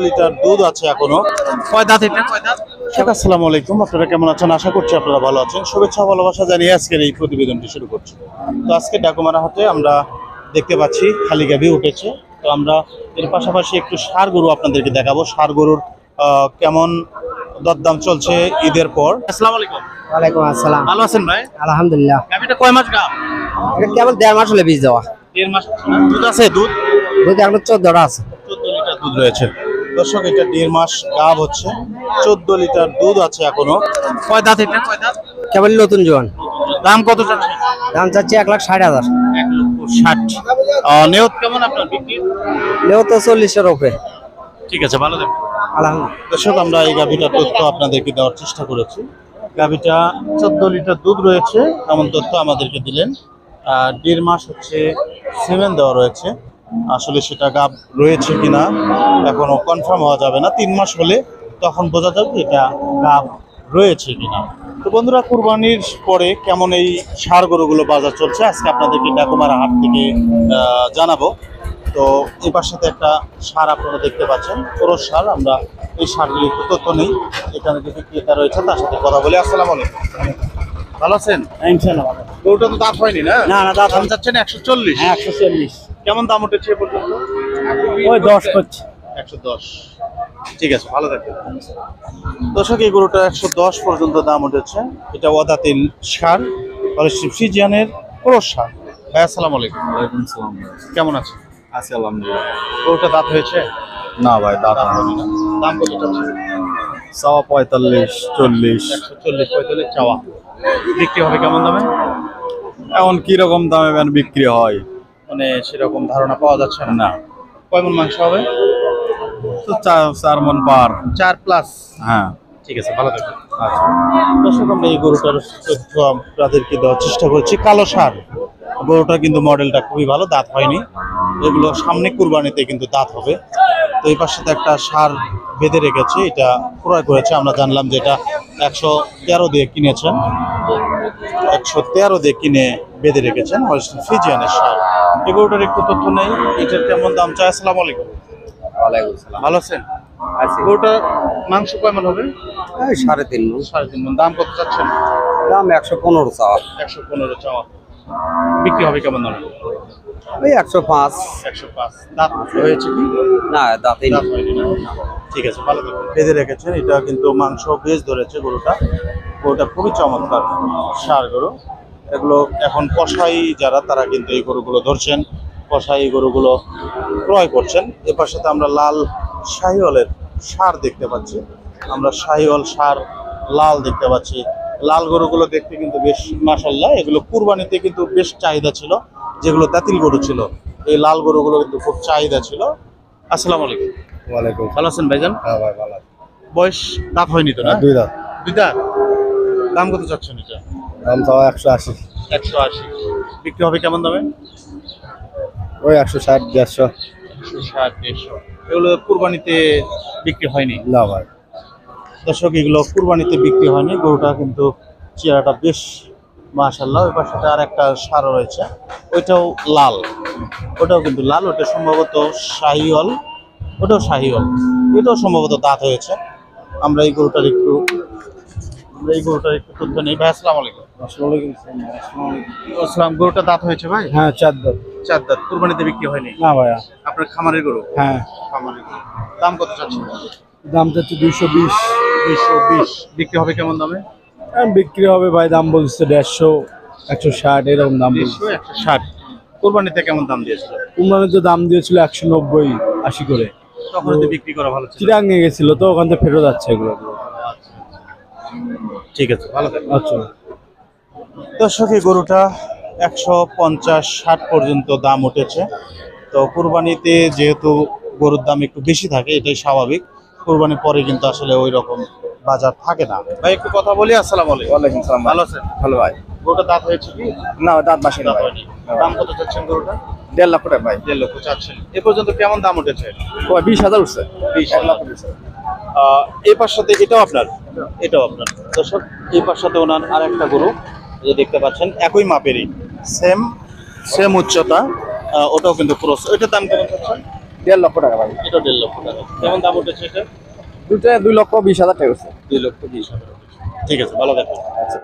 Litre দুধ আছে এখনো। কয় দাঁত এটা? আসসালামু আলাইকুম, আপনারা কেমন আছেন? আশা করছি আপনারা ভালো আছেন। শুভেচ্ছা ভালোবাসা জানিয়ে আজকের এই প্রতিবেদনটি শুরু করছি। তো আজকে ডাকুমারা হাটে আমরা দেখতে পাচ্ছি খালি গাভী উঠেছে। তো আমরা এর পাশাপাশি একটু ষাঁড় গরু আপনাদেরকে দেখাবো। ষাঁড় গরুর কেমন দরদাম চলছে ঈদের পর। আসসালামু আলাইকুম। ওয়ালাইকুম আসসালাম। ভালো আছেন ভাই? আলহামদুলিল্লাহ। গাভীটা কয় মাস গাভ? এটা কেবল 1.5 মাস হলে বীজ দেওয়া। 1.5 মাস দুধ আছে? দুধ এখন 14টা আছে। 14 লিটার দুধ রয়েছে। দর্শক, এটা 1.5 মাস গাভ হচ্ছে, 14 লিটার দুধ আছে এখনো। কয় দাঁত এটা? কয় দাঁত? কেবল নতুন জোয়ান। দাম কত চাচ্ছে? দাম চাচ্ছি 1,60,000। 1,60,000। নেওত কেমন আপনার বিক্রি? লেও তো 40-এর উপরে। ঠিক আছে, ভালো থাকবেন। আলহামদুলিল্লাহ। দর্শক, আমরা এই গাভীটার তথ্য আপনাদেরকে দেওয়ার চেষ্টা করেছি। গাভীটা 14 লিটার দুধ রয়েছে এমন তথ্য আমাদেরকে দিলেন। 1.5 মাস হচ্ছে সিমেন্ট দেওয়া রয়েছে। আসলে সেটা গাভ রয়েছে কিনা এখনো কনফার্ম হওয়া যাবে না। 3 মাস হলে তখন বোঝা যাবে এটা গাভ রয়েছে কিনা। তো বন্ধুরা, কুরবানির পরে কেমন এই ষাঁড় গরুগুলো বাজার চলছে আজকে আপনাদেরকে ডাকুমারা হাট থেকে জানাবো। তো এবার সাথে একটা ষাঁড় আপনারা দেখতে পাচ্ছেন, পুরো ষাঁড়। আমরা এই ষাঁড়গুলি একটু তথ্য নেই। এখানে যে বিক্রেতা রয়েছে তার সাথে কথা বলি। আসসালামু আলাইকুম, ভালো আছেন? ইনশাআল্লাহ। গরুটা তো দাঁত হয়নি না? না, দাঁত দাম চাচ্ছেন 140? হ্যাঁ, 140। কেমন দাম উঠেছে এ পর্যন্ত? ওই 10 করছে। 110। ঠিক আছে, ভালো থাকবেন। দর্শক, এই গরুটা 110 পর্যন্ত দাম উঠেছে। এটা ওয়াদাতিল ষাঁড়, ফ্রিজিয়ানের ক্রস ষাঁড়। ভাই আসসালামু আলাইকুম। ওয়ালাইকুম সালাম। কেমন আছেন? আছি আলহামদুলিল্লাহ। গরুটা দাঁত হয়েছে? না ভাই, দাদা হয়নি না। দাম কত চাচ্ছে? চাওয়া 45, 40। 140, 45 চাওয়া। বিক্রি হবে কেমন দামে? এখন কিরকম দামে বিক্রি হয় মানে সেরকম ধারণা পাওয়া যাচ্ছে না। না, কয় মণ মাংস হবে? তো 4 মণ পার। 4+। হ্যাঁ, ঠিক আছে, ভালো থাকবেন। আচ্ছা। দর্শক, আমরা এই গরুটার তথ্য আপনাদেরকে দেওয়ার চেষ্টা করছি। কালো ষাঁড় গরুটা, কিন্তু মডেলটা খুবই ভালো, দাঁত হয়নি। এগুলো সামনে কুরবানিতে কিন্তু দাঁত হবে। তো এই পাশে একটা ষাঁড় বেঁধে রেখেছে, এটা ক্রয় করেছে। আমরা জানলাম যে এটা 113 দিয়ে কিনেছেন, 113 দিয়ে কিনে বেঁধে রেখেছেন। ফ্রিজিয়ানের ষাঁড়। এই গরুটার একটু তথ্য নেই, এটার কেমন দাম চাই? আসসালামু আলাইকুম। ওয়ালাইকুম সালাম। ভালো আছেন? গরুটার মাংস কয় মণ হবে? এই 3.5 মণ। 3.5 মণ। দাম কত চাচ্ছেন? দাম 115 চাওয়া। 115 চাওয়া। বিক্রি হবে কেমন দামে? ওই 105। 105। দাঁত হয়েছে কি? না, দাঁতেই দাঁত হয়নি না। ঠিক আছে, ভালো থাকবেন। বেঁধে রেখেছেন, এটা কিন্তু মাংস বেশ ধরেছে গরুটা। গরুটা খুবই চমৎকার ষাঁড় গরু। এগুলো এখন কসাই যারা, তারা কিন্তু এই গরুগুলো ধরছেন, কসাই এই গরুগুলো ক্রয় করছেন। এর সাথে আমরা লাল শাহিওয়ালের ষাঁড় দেখতে পাচ্ছি। আমরা শাহিওয়াল ষাঁড় লাল দেখতে পাচ্ছি। লাল গরুগুলো দেখতে কিন্তু বেশ মাশাআল্লাহ। এগুলো কুরবানিতে কিন্তু বেশ চাহিদা ছিল, যেগুলো দাতিল গরু ছিল। এই লাল গরুগুলো কিন্তু খুব চাহিদা ছিল। আসসালামু আলাইকুম। ওয়ালাইকুম। ভালো আছেন ভাইজান? হ্যাঁ ভাই, ভালো। বয়স দাঁত হয়নি তো না? 2 দাঁত। 2 দাঁত। দাম কত চাচ্ছেন এটা? দাম চাওয়া 180। 180। বিক্রি হবে কেমন দামে? ওই 160, 150। 160, 150। এগুলো কুরবানিতে বিক্রি হয়নি? না ভাই। দর্শক, এগুলো কুরবানিতে বিক্রি হয়নি। গরুটা কিন্তু চেহারাটা বেশ মাশাআল্লাহ। ওই পাশে আর একটা ষাঁড় রয়েছে, ওইটাও লাল। ওটাও কিন্তু লাল। ওটা সম্ভবত শাহিওয়াল, ওটাও শাহিওয়াল। এটাও সম্ভবত দাঁত হয়েছে। আমরা এই গরুটার একটু তথ্য নেই। ভাই আসসালামু আলাইকুম। আসসালাম। গরুটা দাঁত হয়েছে ভাই? হ্যাঁ, 4 দাঁত। 4 দাঁত। কুরবানিতে বিক্রি হয়নি? না ভাইয়া। আপনার খামারের গরু? হ্যাঁ। খামারের গরু। দাম কত চাচ্ছেন? দাম চাচ্ছি 220। 220। বিক্রি হবে কেমন দামে? বিক্রি হবে ভাই, দাম বলছে 150, 160 এরকম দাম বলছে। 100, 160। কুরবানিতে কেমন দাম দিয়েছিল? কুরবানির তো দাম দিয়েছিল 190, 80 করে। তখন তো বিক্রি করা ভালো ছিল। চিরাং নিয়ে গেছিল তো, ওখান থেকে ফেরত যাচ্ছে এগুলো। ঠিক আছে, ভালো থাকবেন। আচ্ছা। দর্শক, এই গরুটা 150, 60 পর্যন্ত দাম উঠেছে। তো কুরবানিতে যেহেতু গরুর দাম একটু বেশি থাকে, এটাই স্বাভাবিক। কুরবানির পরে কিন্তু আসলে ওই রকম বাজার থাকে না। ভাই একটু কথা বলি। আসসালামু আলাইকুম। ওয়ালাইকুম সালাম। ভালো আছেন? ভালো ভাই। গরুটা দাঁত হয়েছে কি? না, দাঁত বাসি না দাঁত ভাই। হয়নি। দাম কত চাচ্ছেন গরুটা? 1.5 লাখ টাকা ভাই। 1.5 লক্ষ চাচ্ছেন। এ পর্যন্ত কেমন দাম উঠেছে? ওই 20,000 উঠছে। 20,000। এই পাশ সাথে এটাও আপনার? এটাও আপনার। দর্শক, এই পাশ সাথে ওনার আর একটা গরু যে দেখতে পাচ্ছেন, একই মাপেরই, সেম উচ্চতা। ওটাও কিন্তু ক্রস। ওইটার দাম কেমন চাচ্ছেন? 1.5 লক্ষ টাকা ভাই। এটা 1.5 লক্ষ টাকা। কেমন দাম উঠেছে এটা? দুটো 2,20,000 টাকা উঠছে। 2,20,000। ঠিক আছে, ভালো থাকবেন। আচ্ছা।